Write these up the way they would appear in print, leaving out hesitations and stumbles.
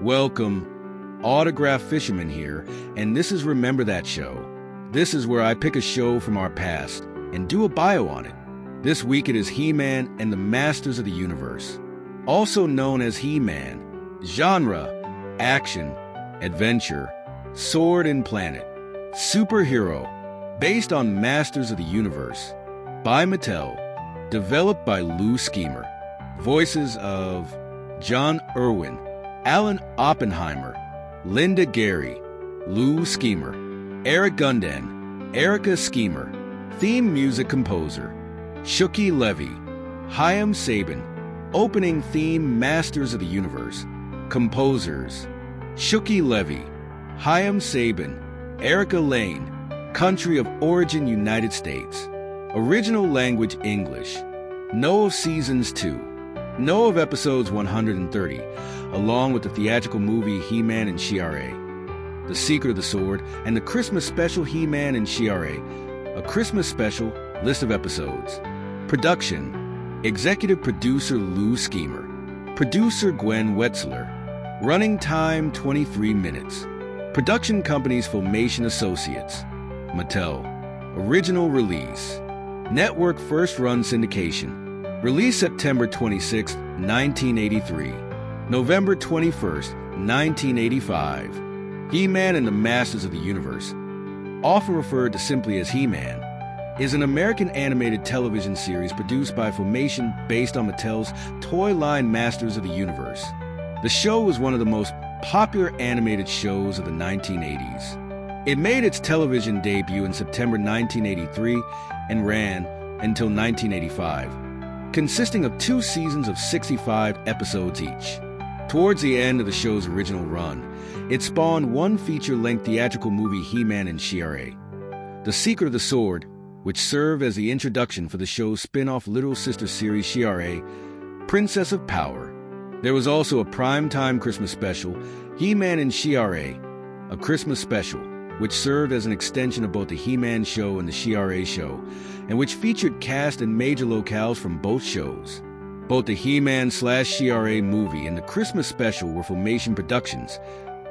Welcome, Autograph Fisherman here, and this is Remember That Show. This is where I pick a show from our past and do a bio on it. This week it is He-Man and the Masters of the Universe. Also known as He-Man. Genre, action, adventure, sword and planet. Superhero, based on Masters of the Universe. By Mattel. Developed by Lou Schemer. Voices of John Irwin, Alan Oppenheimer, Linda Gary, Lou Schemer, Eric Gundan, Erica Schemer. Theme music composer, Shuki Levy, Chaim Saban. Opening theme Masters of the Universe. Composers, Shuki Levy, Chaim Saban, Erica Lane. Country of origin United States. Original language English. Know of Seasons 2. Know of episodes 130, along with the theatrical movie He-Man and She-Ra, The Secret of the Sword, and the Christmas special He-Man and She-Ra, a Christmas special list of episodes. Production, executive producer Lou Schemer, producer Gwen Wetzler, running time 23 minutes. Production companies Filmation Associates, Mattel, original release, network first run syndication. Released September 26, 1983. November 21st, 1985. He-Man and the Masters of the Universe, often referred to simply as He-Man, is an American animated television series produced by Filmation based on Mattel's toy line Masters of the Universe. The show was one of the most popular animated shows of the 1980s. It made its television debut in September 1983 and ran until 1985. Consisting of 2 seasons of 65 episodes each. Towards the end of the show's original run, it spawned one feature-length theatrical movie He-Man and She-Ra, The Secret of the Sword, which served as the introduction for the show's spin-off little sister series She-Ra, Princess of Power. There was also a primetime Christmas special, He-Man and She-Ra, a Christmas special, which served as an extension of both the He-Man show and the She-Ra show, and which featured cast and major locales from both shows. Both the He-Man/She-Ra movie and the Christmas special were Filmation productions,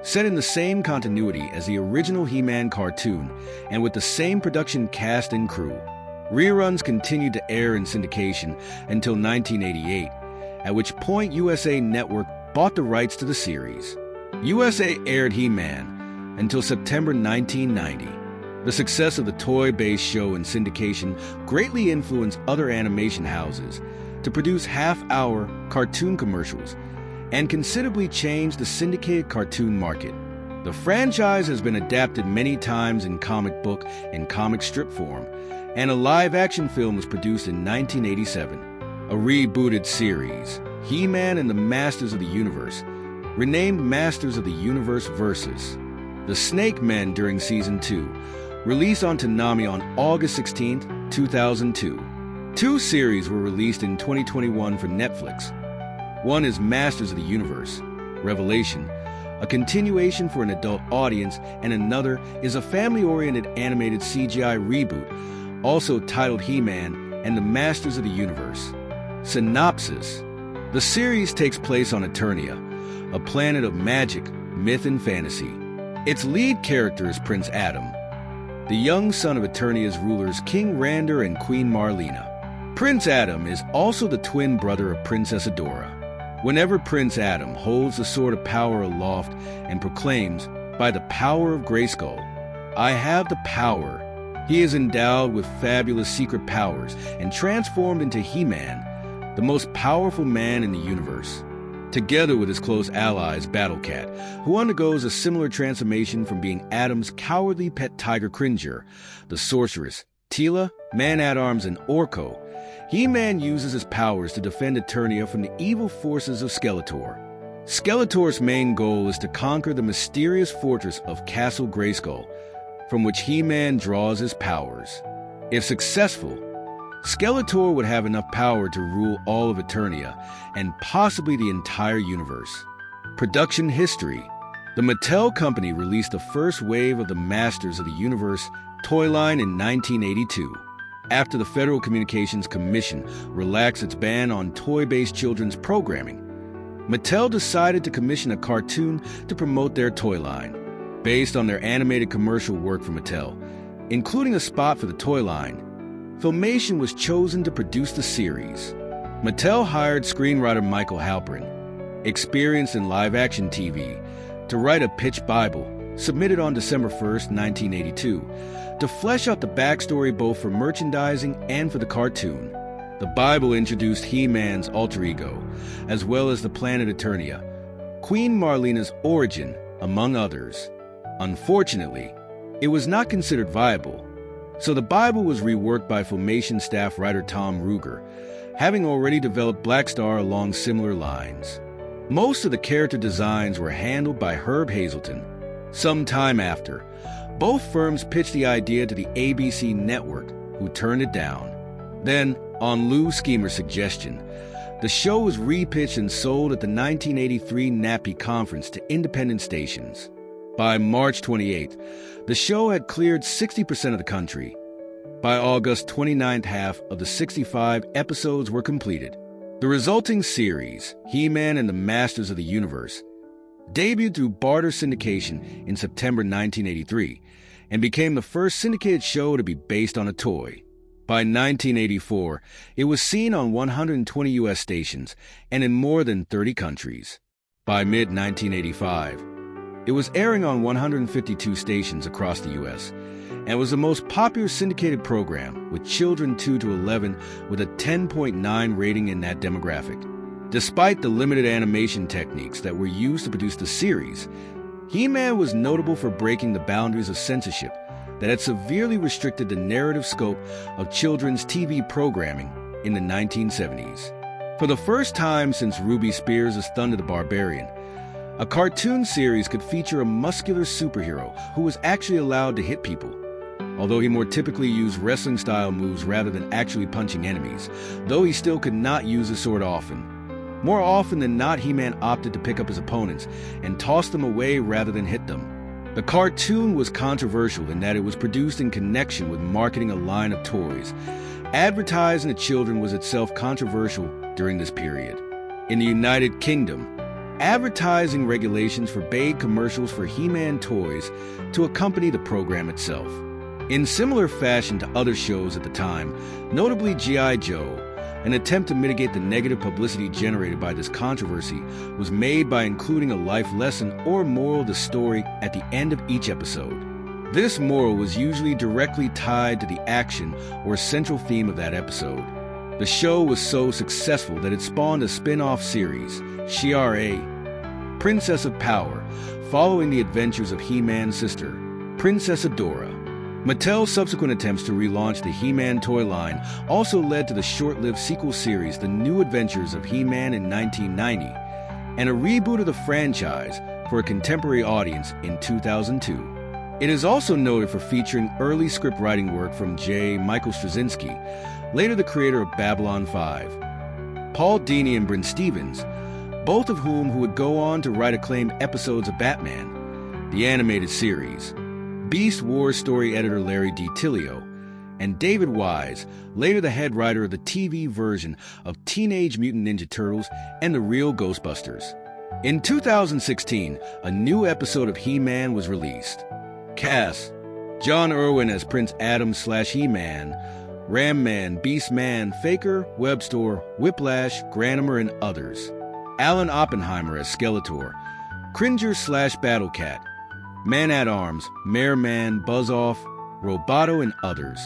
set in the same continuity as the original He-Man cartoon and with the same production cast and crew. Reruns continued to air in syndication until 1988, at which point USA Network bought the rights to the series. USA aired He-Man until September 1990. The success of the toy-based show and syndication greatly influenced other animation houses to produce half-hour cartoon commercials and considerably changed the syndicated cartoon market. The franchise has been adapted many times in comic book and comic strip form, and a live-action film was produced in 1987. A rebooted series, He-Man and the Masters of the Universe, renamed Masters of the Universe Versus. The Snake Men during Season 2, released on Toonami on August 16, 2002. 2 series were released in 2021 for Netflix. One is Masters of the Universe, Revelation, a continuation for an adult audience, and another is a family-oriented animated CGI reboot, also titled He-Man and the Masters of the Universe. Synopsis: the series takes place on Eternia, a planet of magic, myth, and fantasy. Its lead character is Prince Adam, the young son of Eternia's rulers King Rander and Queen Marlena. Prince Adam is also the twin brother of Princess Adora. Whenever Prince Adam holds the Sword of Power aloft and proclaims, "By the power of Grayskull, I have the power," he is endowed with fabulous secret powers and transformed into He-Man, the most powerful man in the universe, together with his close allies Battle Cat, who undergoes a similar transformation from being Adam's cowardly pet tiger Cringer, the sorceress, Teela, Man-at-Arms, and Orko. He-Man uses his powers to defend Eternia from the evil forces of Skeletor. Skeletor's main goal is to conquer the mysterious fortress of Castle Grayskull, from which He-Man draws his powers. If successful, Skeletor would have enough power to rule all of Eternia, and possibly the entire universe. Production history: the Mattel Company released the first wave of the Masters of the Universe toy line in 1982. After the Federal Communications Commission relaxed its ban on toy-based children's programming, Mattel decided to commission a cartoon to promote their toy line, based on their animated commercial work for Mattel, including a spot for the toy line. Filmation was chosen to produce the series. Mattel hired screenwriter Michael Halperin, experienced in live-action TV, to write a pitch Bible, submitted on December 1st, 1982, to flesh out the backstory both for merchandising and for the cartoon. The Bible introduced He-Man's alter ego, as well as the planet Eternia, Queen Marlena's origin, among others. Unfortunately, it was not considered viable, so the Bible was reworked by Filmation staff writer Tom Ruegger, having already developed Black Star along similar lines. Most of the character designs were handled by Herb Hazelton. Some time after, both firms pitched the idea to the ABC network, who turned it down. Then, on Lou Schemer's suggestion, the show was repitched and sold at the 1983 NAPI conference to independent stations. By March 28th, the show had cleared 60% of the country. By August 29th, half of the 65 episodes were completed. The resulting series, He-Man and the Masters of the Universe, debuted through barter syndication in September 1983 and became the first syndicated show to be based on a toy. By 1984, it was seen on 120 U.S. stations and in more than 30 countries. By mid-1985, it was airing on 152 stations across the U.S. and was the most popular syndicated program, with children 2 to 11 with a 10.9 rating in that demographic. Despite the limited animation techniques that were used to produce the series, He-Man was notable for breaking the boundaries of censorship that had severely restricted the narrative scope of children's TV programming in the 1970s. For the first time since Ruby Spears' Thunder the Barbarian, a cartoon series could feature a muscular superhero who was actually allowed to hit people, although he more typically used wrestling-style moves rather than actually punching enemies, though he still could not use the sword often. More often than not, He-Man opted to pick up his opponents and toss them away rather than hit them. The cartoon was controversial in that it was produced in connection with marketing a line of toys. Advertising to children was itself controversial during this period. In the United Kingdom, advertising regulations forbade commercials for He-Man toys to accompany the program itself. In similar fashion to other shows at the time, notably G.I. Joe, an attempt to mitigate the negative publicity generated by this controversy was made by including a life lesson or moral of the story at the end of each episode. This moral was usually directly tied to the action or central theme of that episode. The show was so successful that it spawned a spin-off series, Shi'ar-A, Princess of Power, following the adventures of He-Man's sister, Princess Adora. Mattel's subsequent attempts to relaunch the He-Man toy line also led to the short-lived sequel series The New Adventures of He-Man in 1990, and a reboot of the franchise for a contemporary audience in 2002. It is also noted for featuring early script writing work from J. Michael Straczynski, later the creator of Babylon 5. Paul Dini and Bryn Stevens, both of whom would go on to write acclaimed episodes of Batman, the animated series, Beast Wars story editor Larry D. Tilio, and David Wise, later the head writer of the TV version of Teenage Mutant Ninja Turtles and The Real Ghostbusters. In 2016, a new episode of He-Man was released. Cast: John Irwin as Prince Adam/He-Man, Ram Man, Beast Man, Faker, Webstor, Whiplash, Granimer, and others. Alan Oppenheimer as Skeletor, Cringer/Battlecat, Man-at-Arms, Mare Man, Buzz-Off, Roboto, and others.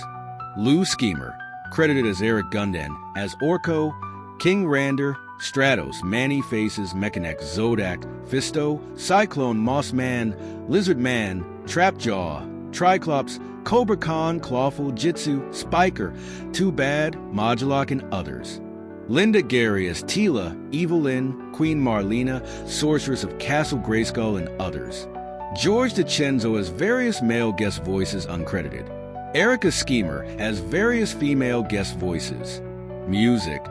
Lou Schemer, credited as Eric Gundan, as Orko, King Rander, Stratos, Manny Faces, Mechanic, Zodak, Fisto, Cyclone, Moss Man, Lizard Man, Trapjaw, Triclops, Cobra Khan, Clawful, Jitsu, Spiker, Too Bad, Modulok, and others. Linda Gary as Tila, Evelyn, Queen Marlena, Sorceress of Castle Grayskull, and others. George DiCenzo as various male guest voices uncredited. Erica Schemer as various female guest voices. Music.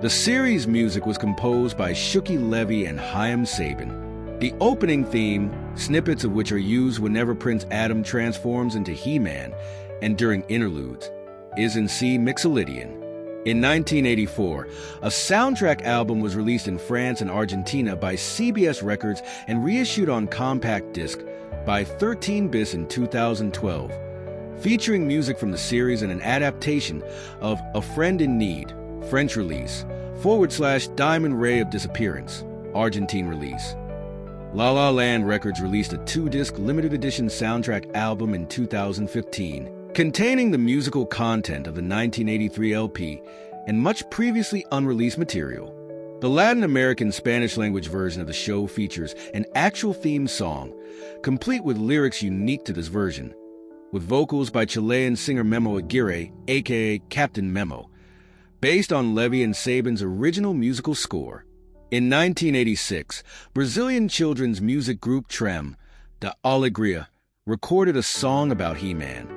The series' music was composed by Shuki Levy and Chaim Sabin. The opening theme, snippets of which are used whenever Prince Adam transforms into He-Man and during interludes, is in C. Mixolydian. In 1984, a soundtrack album was released in France and Argentina by CBS Records and reissued on compact disc by 13 Bis in 2012, featuring music from the series and an adaptation of A Friend in Need, French release, / Diamond Ray of Disappearance, Argentine release. La La Land Records released a 2-disc limited edition soundtrack album in 2015, containing the musical content of the 1983 LP and much previously unreleased material. The Latin American Spanish-language version of the show features an actual theme song, complete with lyrics unique to this version, with vocals by Chilean singer Memo Aguirre, aka Captain Memo, based on Levy and Sabin's original musical score. In 1986, Brazilian children's music group Trem, da Alegria, recorded a song about He-Man.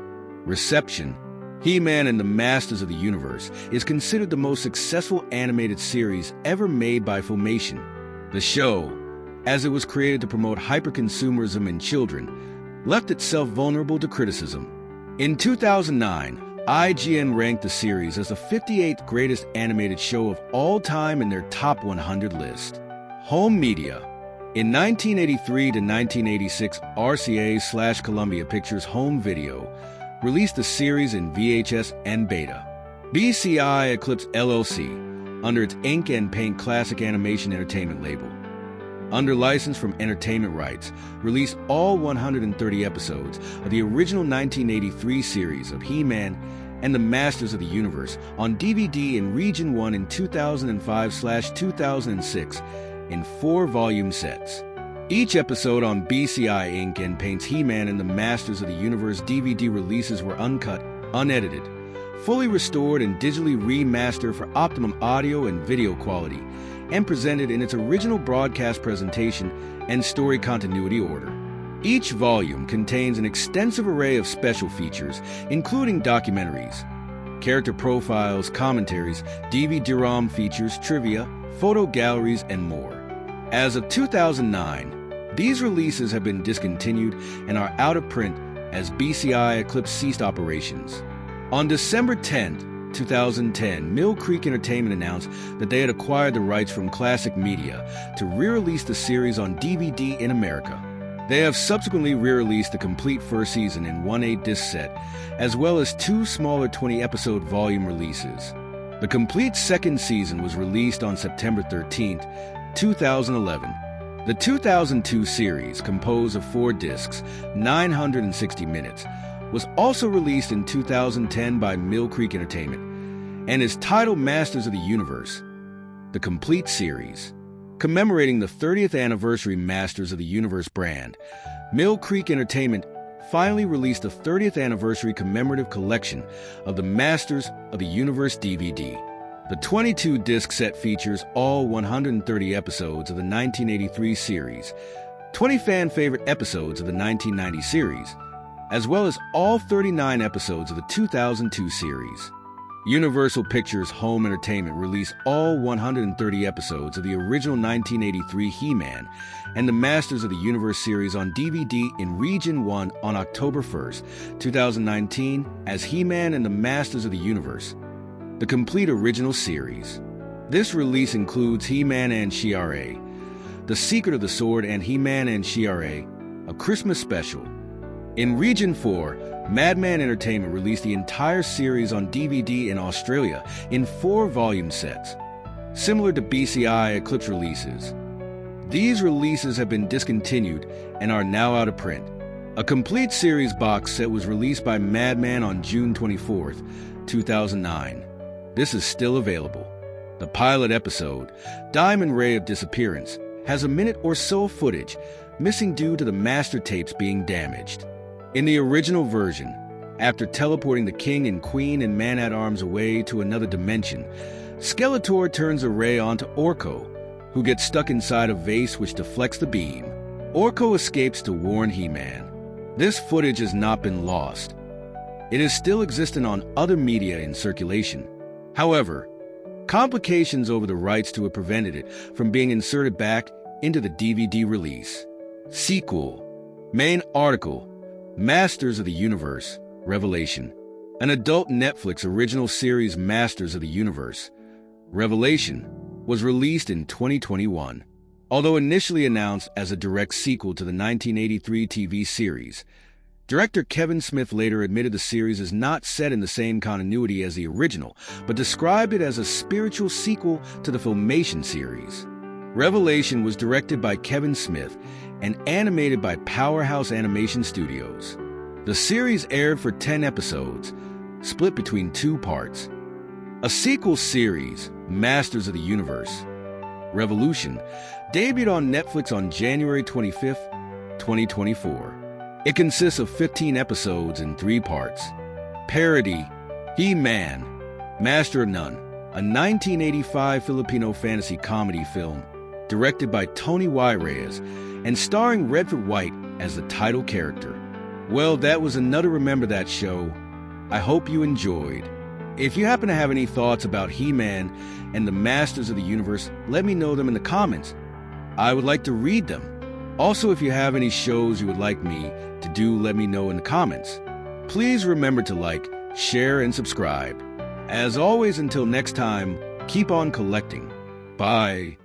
Reception, He-Man and the Masters of the Universe, is considered the most successful animated series ever made by Filmation. The show, as it was created to promote hyperconsumerism in children, left itself vulnerable to criticism. In 2009, IGN ranked the series as the 58th greatest animated show of all time in their top 100 list. Home media. In 1983 to 1986, RCA / Columbia Pictures Home Video released the series in VHS and beta. BCI Eclipse LLC, under its Ink and Paint Classic Animation Entertainment label, under license from Entertainment Rights, released all 130 episodes of the original 1983 series of He-Man and the Masters of the Universe on DVD in Region 1 in 2005/2006 in 4-volume sets. Each episode on BCI Ink and Paint's He-Man and the Masters of the Universe DVD releases were uncut, unedited, fully restored and digitally remastered for optimum audio and video quality, and presented in its original broadcast presentation and story continuity order. Each volume contains an extensive array of special features, including documentaries, character profiles, commentaries, DVD-ROM features, trivia, photo galleries, and more. As of 2009, these releases have been discontinued and are out of print as BCI Eclipse ceased operations. On December 10, 2010, Mill Creek Entertainment announced that they had acquired the rights from Classic Media to re-release the series on DVD in America. They have subsequently re-released the complete first season in 1/8 disc set, as well as 2 smaller 20-episode volume releases. The complete second season was released on September 13, 2011. The 2002 series, composed of 4 discs, 960 minutes, was also released in 2010 by Mill Creek Entertainment, and is titled Masters of the Universe, the complete series. Commemorating the 30th anniversary Masters of the Universe brand, Mill Creek Entertainment finally released the 30th anniversary commemorative collection of the Masters of the Universe DVD. The 22-disc set features all 130 episodes of the 1983 series, 20 fan-favorite episodes of the 1990 series, as well as all 39 episodes of the 2002 series. Universal Pictures Home Entertainment released all 130 episodes of the original 1983 He-Man and the Masters of the Universe series on DVD in Region 1 on October 1st, 2019 as He-Man and the Masters of the Universe, the complete original series. This release includes He-Man and She-Ra, The Secret of the Sword and He-Man and She-Ra, a Christmas special. In Region 4, Madman Entertainment released the entire series on DVD in Australia in 4-volume sets, similar to BCI Eclipse releases. These releases have been discontinued and are now out of print. A complete series box set was released by Madman on June 24th, 2009. This is still available. The pilot episode, Diamond Ray of Disappearance, has a minute or so of footage missing due to the master tapes being damaged. In the original version, after teleporting the king and queen and Man-at-Arms away to another dimension, Skeletor turns a ray onto Orko, who gets stuck inside a vase which deflects the beam. Orko escapes to warn He-Man. This footage has not been lost. It is still existing on other media in circulation. However, complications over the rights to it prevented it from being inserted back into the DVD release. Sequel. Main article. Masters of the Universe. Revelation. An adult Netflix original series, Masters of the Universe, Revelation, was released in 2021. Although initially announced as a direct sequel to the 1983 TV series, director Kevin Smith later admitted the series is not set in the same continuity as the original, but described it as a spiritual sequel to the Filmation series. Revelation was directed by Kevin Smith and animated by Powerhouse Animation Studios. The series aired for 10 episodes, split between 2 parts. A sequel series, Masters of the Universe, Revolution, debuted on Netflix on January 25, 2024. It consists of 15 episodes in 3 parts. Parody, He-Man, Master of None, a 1985 Filipino fantasy comedy film directed by Tony Y. Reyes and starring Redford White as the title character. Well, that was another Remember That show. I hope you enjoyed. If you happen to have any thoughts about He-Man and the Masters of the Universe, let me know them in the comments. I would like to read them. Also, if you have any shows you would like me to do, let me know in the comments. Please remember to like, share, and subscribe. As always, until next time, keep on collecting. Bye.